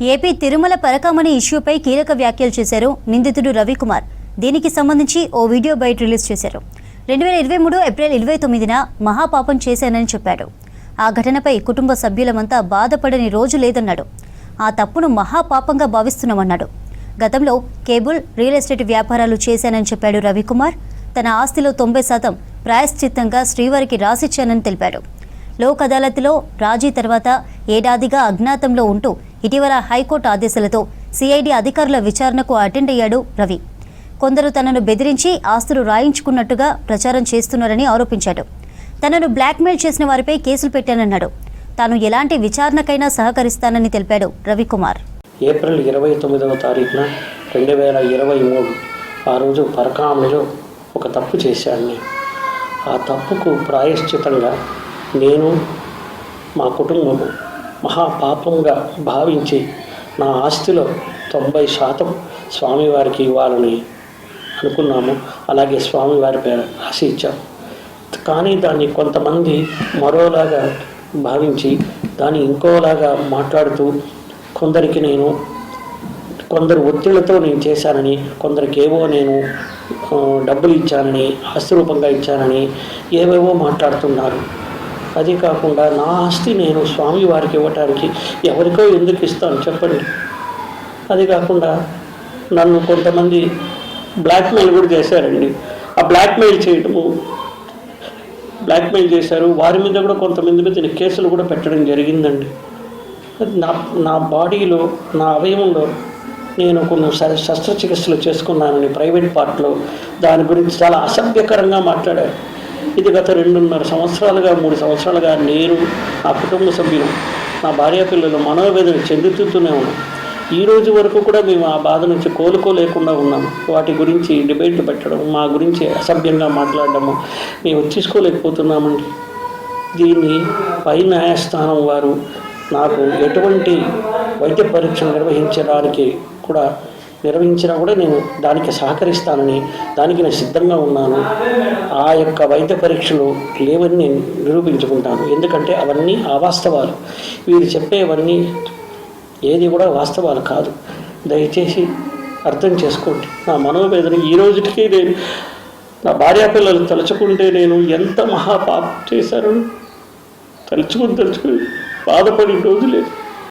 AP Tirumala Parakamani ఇష్యూపై కీలక వ్యాఖ్యలు చేశారు నిందితుడు రవికుమార్. దీనికి సంబంధించి ఓ వీడియో బయట రిలీజ్ చేశారు. 2023 ఏప్రిల్ 29న మహాపాపం చేశానని చెప్పాడు. ఆ ఘటనపై కుటుంబ సభ్యులమంతా బాధపడని రోజు లేదన్నాడు. ఆ తప్పును మహాపాపంగా భావిస్తున్నామన్నాడు. గతంలో కేబుల్, రియల్ ఎస్టేట్ వ్యాపారాలు చేశానని చెప్పాడు రవికుమార్. తన ఆస్తిలో 90% ప్రాయశ్చిత్తంగా శ్రీవారికి రాసిచ్చానని తెలిపాడు. లోక్ అదాలత్లో రాజీ తర్వాత ఏడాదిగా అజ్ఞాతంలో ఉంటూ ఇటీవల హైకోర్టు ఆదేశాలతో సిఐడి అధికారుల విచారణకు అటెండ్ అయ్యాడు రవి. కొందరు తనను బెదిరించి ఆస్తులు రాయించుకున్నట్టుగా ప్రచారం చేస్తున్నారని ఆరోపించాడు. తనను బ్లాక్మెయిల్ చేసిన వారిపై కేసులు పెట్టానన్నాడు. తాను ఎలాంటి విచారణకైనా సహకరిస్తానని తెలిపాడు రవికుమార్. ఏప్రిల్ 29వ తారీఖున 2023 ఆ రోజు పరకామణిలో ఒక తప్పు చేశాను. ఆ తప్పుకు ప్రాయశ్చితంగా నేను, మా కుటుంబము మహాపాపంగా భావించి నా ఆస్తిలో 90% స్వామివారికి ఇవ్వాలని అనుకున్నాము. అలాగే స్వామివారి పేరు రాసి ఇచ్చాము. కానీ దాన్ని కొంతమంది మరోలాగా భావించి దాన్ని ఇంకోలాగా మాట్లాడుతూ కొందరు ఒత్తిళ్లతో నేను చేశానని, కొందరికేవో నేను డబ్బులు ఇచ్చానని, ఆస్తి రూపంగా ఇచ్చానని ఏవేవో మాట్లాడుతున్నారు. అది కాకుండా నా ఆస్తి నేను స్వామివారికి ఇవ్వటానికి ఎవరికో ఎందుకు ఇస్తాను చెప్పండి. అది కాకుండా నన్ను కొంతమంది బ్లాక్మెయిల్ కూడా చేశారండి. ఆ బ్లాక్మెయిల్ చేశారు. వారి మీద కూడా కొంతమంది మీద కేసులు కూడా పెట్టడం జరిగిందండి. నా బాడీలో, నా అవయవంలో నేను కొన్ని శస్త్రచికిత్సలు చేసుకున్నానని ప్రైవేట్ పార్ట్లో దాని గురించి చాలా అసభ్యకరంగా మాట్లాడారు. ఇది గత 2.5 సంవత్సరాలుగా 3 సంవత్సరాలుగా నేను, నా కుటుంబ సభ్యులు, నా భార్య పిల్లలు మనోవేదన చెందుతూనే ఉన్నాం. ఈ రోజు వరకు కూడా మేము ఆ బాధ నుంచి కోలుకోలేకుండా ఉన్నాము. వాటి గురించి డిబేట్లు పెట్టడం, మా గురించి అసభ్యంగా మాట్లాడడము మేము తీసుకోలేకపోతున్నామండి. దీన్ని పై న్యాయస్థానం వారు నాకు ఎటువంటి వైద్య పరీక్షలు నిర్వహించినా కూడా నేను దానికి సహకరిస్తానని, దానికి నేను సిద్ధంగా ఉన్నాను. ఆ యొక్క వైద్య పరీక్షలు లేవని నేను నిరూపించుకుంటాను. ఎందుకంటే అవన్నీ అవాస్తవాలు. వీరు చెప్పేవన్నీ ఏది కూడా వాస్తవాలు కాదు. దయచేసి అర్థం చేసుకోండి. నా మనోవేదన ఈ రోజుకి నేను, నా భార్యాపిల్లలు తలుచుకుంటే నేను ఎంత మహాపాపం చేశాను తలుచుకుని బాధపడిన రోజు లేదు.